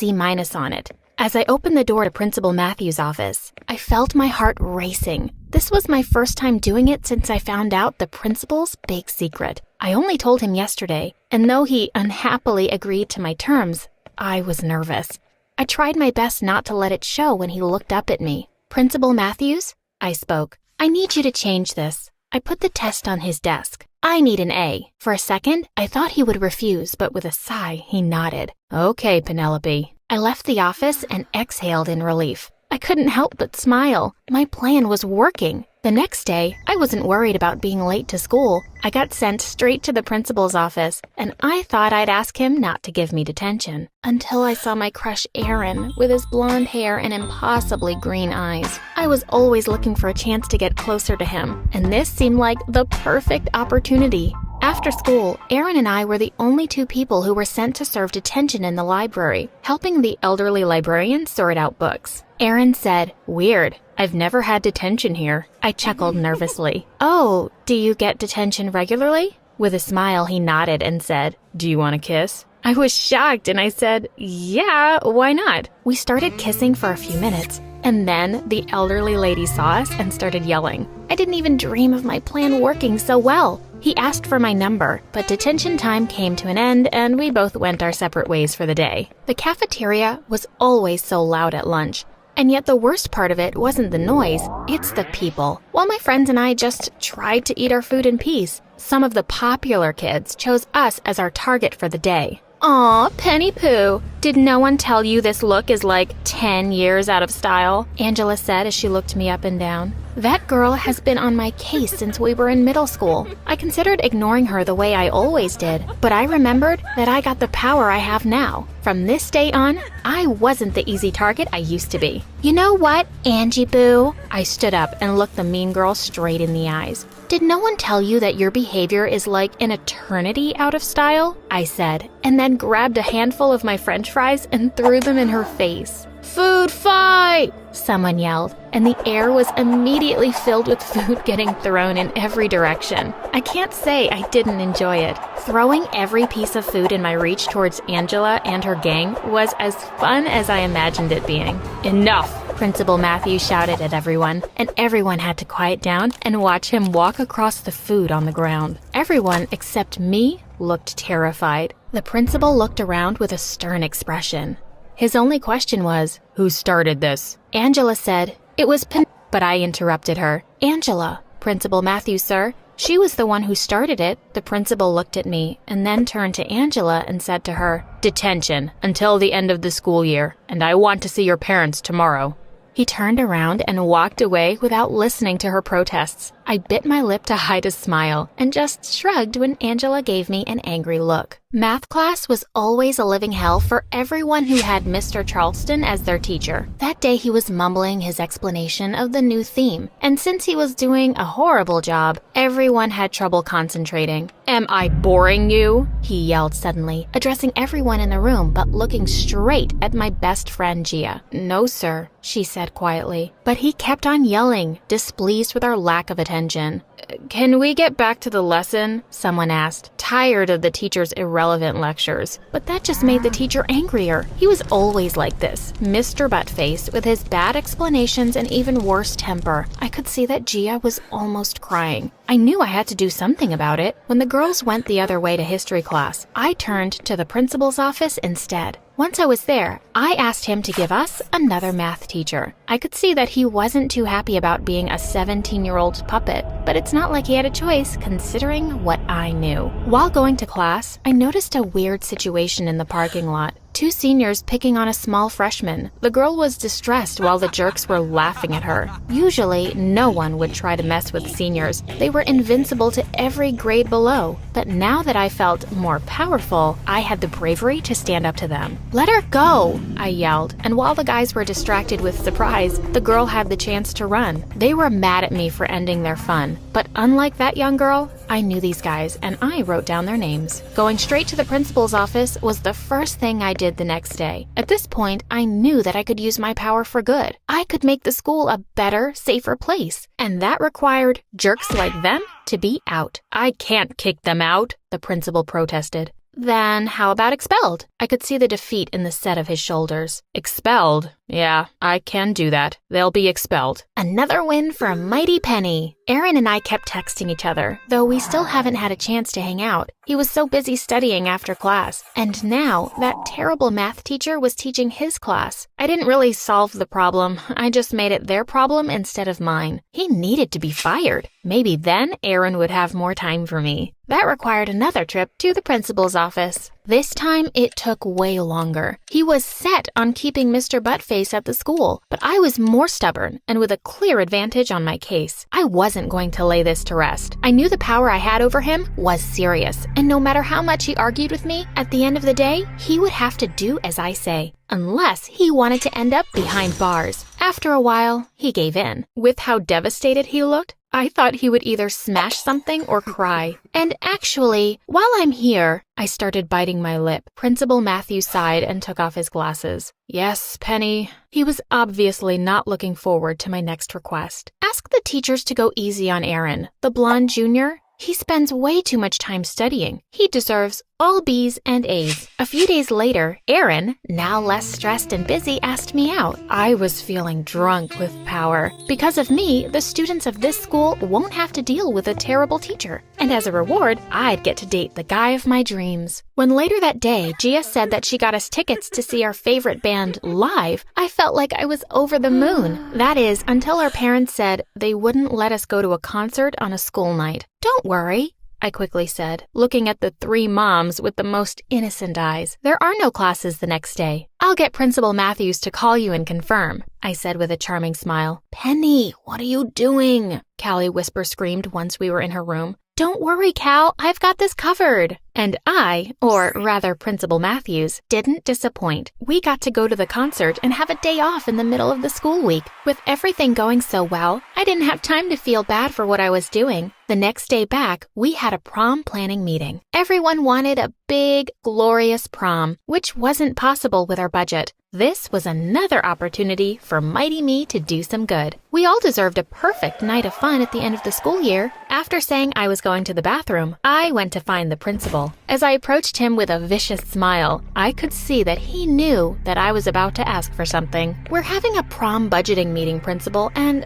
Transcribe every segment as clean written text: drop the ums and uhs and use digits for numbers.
C- on it. As I opened the door to Principal Matthews' office, I felt my heart racing. This was my first time doing it since I found out the principal's big secret. I only told him yesterday, and though he unhappily agreed to my terms, I was nervous. I tried my best not to let it show when he looked up at me. "Principal Matthews?" I spoke. "I need you to change this." I put the test on his desk. "I need an A." For a second, I thought he would refuse, but with a sigh, he nodded. "Okay, Penelope." I left the office and exhaled in relief. I couldn't help but smile. My plan was working. The next day, I wasn't worried about being late to school. I got sent straight to the principal's office, and I thought I'd ask him not to give me detention. Until I saw my crush Aaron with his blonde hair and impossibly green eyes. I was always looking for a chance to get closer to him, and this seemed like the perfect opportunity. After school, Aaron and I were the only two people who were sent to serve detention in the library, helping the elderly librarian sort out books. Aaron said, "Weird. I've never had detention here." I chuckled nervously. "Oh, do you get detention regularly?" With a smile, he nodded and said, "Do you want a kiss?" I was shocked and I said, "Yeah, why not?" We started kissing for a few minutes, and then the elderly lady saw us and started yelling. I didn't even dream of my plan working so well. He asked for my number, but detention time came to an end and we both went our separate ways for the day. The cafeteria was always so loud at lunch. And yet the worst part of it wasn't the noise, it's the people. While my friends and I just tried to eat our food in peace, some of the popular kids chose us as our target for the day. "Aw, Penny Pooh, did no one tell you this look is like 10 years out of style?" Angela said as she looked me up and down. That girl has been on my case since we were in middle school. I considered ignoring her the way I always did, but I remembered that I got the power I have now. From this day on, I wasn't the easy target I used to be. "You know what, Angie Boo?" I stood up and looked the mean girl straight in the eyes. "Did no one tell you that your behavior is like an eternity out of style?" I said, and then grabbed a handful of my French fries and threw them in her face. "Food fight!" someone yelled, and the air was immediately filled with food getting thrown in every direction. I can't say I didn't enjoy it. Throwing every piece of food in my reach towards Angela and her gang was as fun as I imagined it being. "Enough!" Principal Matthews shouted at everyone, and everyone had to quiet down and watch him walk across the food on the ground. Everyone except me looked terrified. The principal looked around with a stern expression. His only question was, "Who started this?" Angela said, "It was but I interrupted her. "Angela, Principal Matthews, sir. She was the one who started it." The principal looked at me and then turned to Angela and said to her, "Detention until the end of the school year, and I want to see your parents tomorrow." He turned around and walked away without listening to her protests. I bit my lip to hide a smile and just shrugged when Angela gave me an angry look. Math class was always a living hell for everyone who had Mr. Charleston as their teacher. That day he was mumbling his explanation of the new theme, and since he was doing a horrible job, everyone had trouble concentrating. "Am I boring you?" he yelled suddenly, addressing everyone in the room but looking straight at my best friend Gia. "No, sir," she said quietly. But he kept on yelling, displeased with our lack of attention. "Can we get back to the lesson?" someone asked, tired of the teacher's irrelevant lectures. But that just made the teacher angrier. He was always like this, Mr. Buttface, with his bad explanations and even worse temper. I could see that Gia was almost crying. I knew I had to do something about it. When the girls went the other way to history class, I turned to the principal's office instead. Once I was there, I asked him to give us another math teacher. I could see that he wasn't too happy about being a 17-year-old puppet, but it's not like he had a choice considering what I knew. While going to class, I noticed a weird situation in the parking lot. Two seniors picking on a small freshman. The girl was distressed while the jerks were laughing at her. Usually, no one would try to mess with seniors. They were invincible to every grade below. But now that I felt more powerful, I had the bravery to stand up to them. "Let her go!" I yelled, and while the guys were distracted with surprise, the girl had the chance to run. They were mad at me for ending their fun. But unlike that young girl, I knew these guys, and I wrote down their names. Going straight to the principal's office was the first thing I did the next day. At this point, I knew that I could use my power for good. I could make the school a better, safer place. And that required jerks like them to be out. "I can't kick them out," the principal protested. Then how about expelled? I could see the defeat in the set of his shoulders. Expelled? Yeah, I can do that. They'll be expelled. Another win for Mighty Penny. Aaron and I kept texting each other, though we still haven't had a chance to hang out. He was so busy studying after class. And now, that terrible math teacher was teaching his class. I didn't really solve the problem. I just made it their problem instead of mine. He needed to be fired. Maybe then Aaron would have more time for me. That required another trip to the principal's office. This time, it took way longer. He was set on keeping Mr. Buttface at the school, but I was more stubborn and with a clear advantage on my case. I wasn't going to lay this to rest. I knew the power I had over him was serious, and no matter how much he argued with me, at the end of the day, he would have to do as I say. Unless he wanted to end up behind bars. After a while, he gave in. With how devastated he looked, I thought he would either smash something or cry. And actually, while I'm here, I started biting my lip. Principal Matthews sighed and took off his glasses. Yes, Penny. He was obviously not looking forward to my next request. Ask the teachers to go easy on Aaron, the blonde junior. He spends way too much time studying. He deserves all B's and A's. A few days later, Aaron, now less stressed and busy, asked me out. I was feeling drunk with power. Because of me, the students of this school won't have to deal with a terrible teacher. And as a reward, I'd get to date the guy of my dreams. When later that day, Gia said that she got us tickets to see our favorite band live, I felt like I was over the moon. That is, until our parents said they wouldn't let us go to a concert on a school night. Don't worry, I quickly said, looking at the three moms with the most innocent eyes. There are no classes the next day. I'll get Principal Matthews to call you and confirm, I said with a charming smile. Penny, what are you doing? Callie whisper screamed once we were in her room. Don't worry, Cal, I've got this covered. And I, or rather Principal Matthews, didn't disappoint. We got to go to the concert and have a day off in the middle of the school week. With everything going so well, I didn't have time to feel bad for what I was doing. The next day back, we had a prom planning meeting. Everyone wanted a big, glorious prom, which wasn't possible with our budget. This was another opportunity for Mighty Me to do some good. We all deserved a perfect night of fun at the end of the school year. After saying I was going to the bathroom, I went to find the principal. As I approached him with a vicious smile, I could see that he knew that I was about to ask for something. We're having a prom budgeting meeting, Principal, and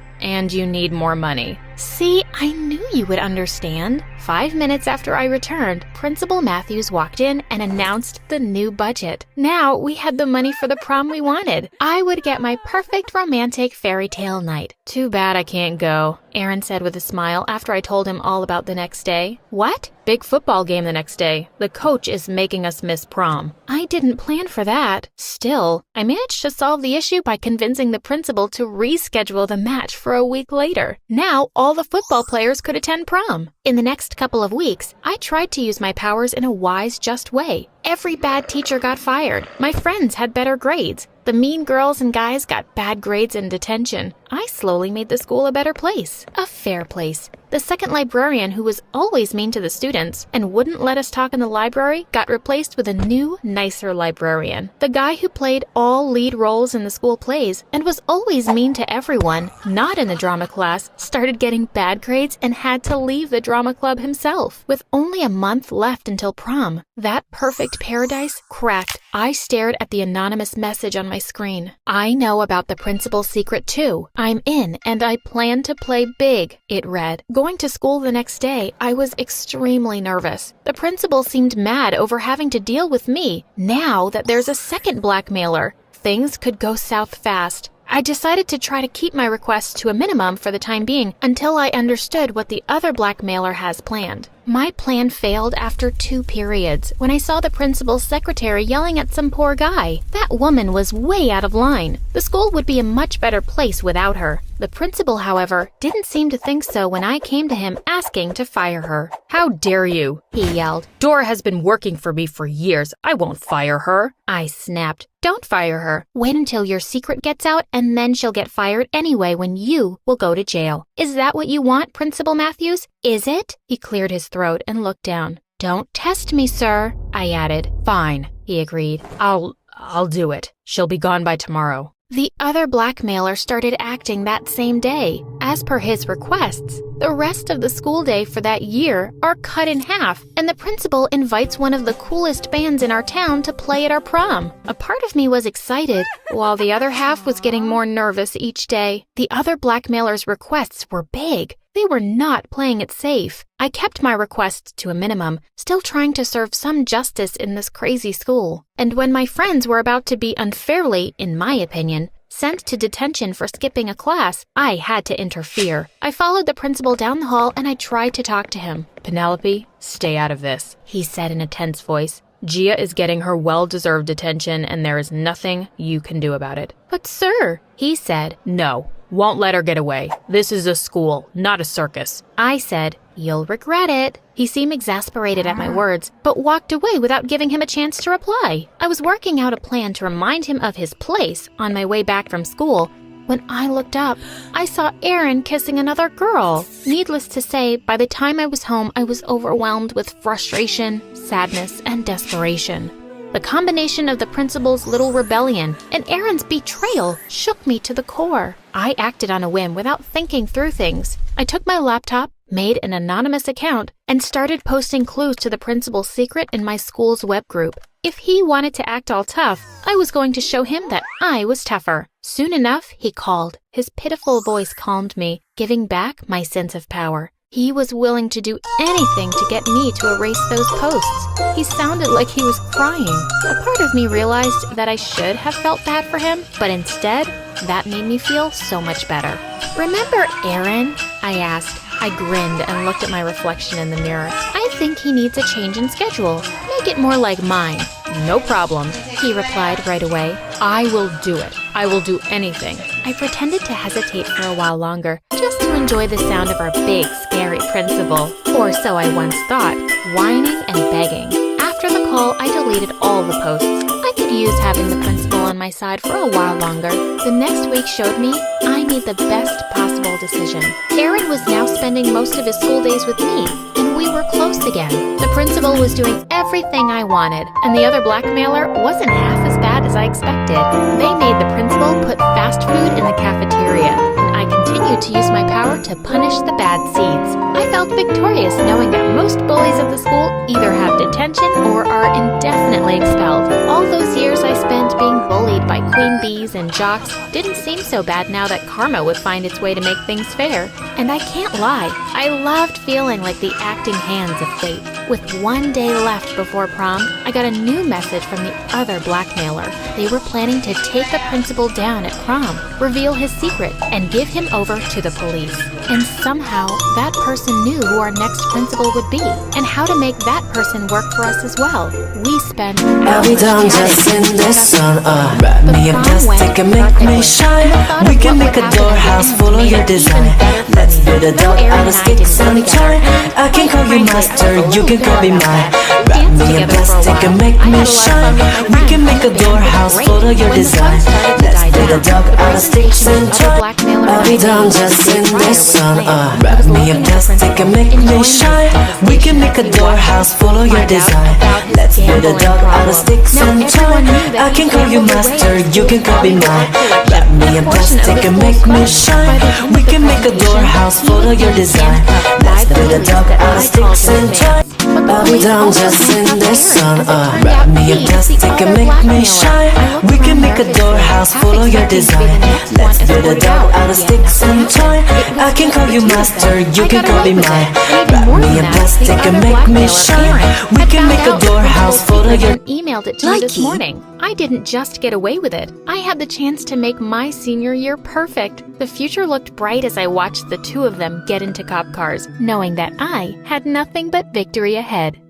you need more money. See, I knew you would understand. 5 minutes after I returned, Principal Matthews walked in and announced the new budget. Now we had the money for the prom we wanted. I would get my perfect romantic fairy tale night. Too bad I can't go, Aaron said with a smile after I told him all about the next day. What? Big football game the next day. The coach is making us miss prom. I didn't plan for that. Still, I managed to solve the issue by convincing the principal to reschedule the match for a week later. Now, all the football players could attend prom. In the next couple of weeks, I tried to use my powers in a wise, just way. Every bad teacher got fired. My friends had better grades. The mean girls and guys got bad grades and detention. I slowly made the school a better place. A fair place. The second librarian, who was always mean to the students and wouldn't let us talk in the library, got replaced with a new, nicer librarian. The guy who played all lead roles in the school plays and was always mean to everyone, not in the drama class, started getting bad grades and had to leave the drama club himself. With only a month left until prom, that perfect paradise cracked. I stared at the anonymous message on my screen. I know about the principal's secret too. I'm in and I plan to play big, it read. Going to school the next day, I was extremely nervous. The principal seemed mad over having to deal with me. Now that there's a second blackmailer, things could go south fast. I decided to try to keep my requests to a minimum for the time being until I understood what the other blackmailer has planned. My plan failed after 2 periods when I saw the principal's secretary yelling at some poor guy. That woman was way out of line. The school would be a much better place without her. The principal, however, didn't seem to think so when I came to him asking to fire her. "How dare you?" he yelled. "Dora has been working for me for years. I won't fire her." I snapped. "Don't fire her. Wait until your secret gets out and then she'll get fired anyway when you will go to jail. Is that what you want, Principal Matthews? Is it?" He cleared his throat and looked down. "Don't test me, sir," I added. "Fine," he agreed. I'll do it. She'll be gone by tomorrow." The other blackmailer started acting that same day. As per his requests, the rest of the school day for that year are cut in half, and the principal invites one of the coolest bands in our town to play at our prom. A part of me was excited, while the other half was getting more nervous each day. The other blackmailer's requests were big. They were not playing it safe. I kept my requests to a minimum, still trying to serve some justice in this crazy school. And when my friends were about to be unfairly, in my opinion, sent to detention for skipping a class, I had to interfere. I followed the principal down the hall and I tried to talk to him. "Penelope, stay out of this," he said in a tense voice. "Gia is getting her well-deserved detention and there is nothing you can do about it." "But sir," he said. "No. Won't let her get away. This is a school, not a circus." I said, "You'll regret it." He seemed exasperated at my words, but walked away without giving him a chance to reply. I was working out a plan to remind him of his place on my way back from school. When I looked up, I saw Aaron kissing another girl. Needless to say, by the time I was home, I was overwhelmed with frustration, sadness, and desperation. The combination of the principal's little rebellion and Aaron's betrayal shook me to the core. I acted on a whim without thinking through things. I took my laptop, made an anonymous account, and started posting clues to the principal's secret in my school's web group. If he wanted to act all tough, I was going to show him that I was tougher. Soon enough, he called. His pitiful voice calmed me, giving back my sense of power. He was willing to do anything to get me to erase those posts. He sounded like he was crying. A part of me realized that I should have felt bad for him, but instead, that made me feel so much better. "Remember Aaron?" I asked. I grinned and looked at my reflection in the mirror. "I think he needs a change in schedule. Make it more like mine." "No problem," he replied right away. "I will do it. I will do anything." I pretended to hesitate for a while longer, just to enjoy the sound of our big, scary principal, or so I once thought, whining and begging. After the call, I deleted all the posts. I could use having the principal on my side for a while longer. The next week showed me I made the best possible decision. Aaron was now spending most of his school days with me, and we were close again. The principal was doing everything I wanted, and the other blackmailer wasn't half as bad as I expected. They made the principal put fast food in the cafeteria, and I continued to use my power to punish the bad seeds. I felt victorious knowing that most bullies of the school either have detention or are indefinitely expelled. All those years I spent being bullied by queen bees and jocks didn't seem so bad now that karma would find its way to make things fair. And I can't lie, I loved feeling like the acting hands of fate. With one day left before prom, I got a new message from the other blackmailer. They were planning to take the principal down at prom, reveal his secret, and give him over to the police. And somehow, that person knew who our next principal would be, and how to make that person work for us as well. We spent I'll be down just in the sun, wrap me up plastic and make me shine. We can make a dollhouse full of your design. Let's build a doll out of sticks and twine. I can call you master, you can call me mine. Wrap me up plastic and make me shine. We can make a dollhouse full of your design. Let's build a doll out of sticks and twine. I'll be down just in the sun, wrap me up plastic and make me shine. We can make a dollhouse full of your design. Let's build a doll out of sticks and twine. I can call you master, you can call me mine. Wrap me in plastic and make me shine. We can make a dollhouse full of your design. Let's build a doll out of sticks and twine. I'll be down just in the sun, wrap me in plastic and make me shine. We can make a dollhouse full of your design. Let's build a doll out of sticks and twine. I can call you master, you can call me mine. Wrap me in plastic and make me shine. We can make a dollhouse full of your. Emailed it to me this morning. I didn't just get away with it. I had the chance to make my senior year perfect. The future looked bright as I watched the two of them get into cop cars, knowing that I had nothing but victory ahead.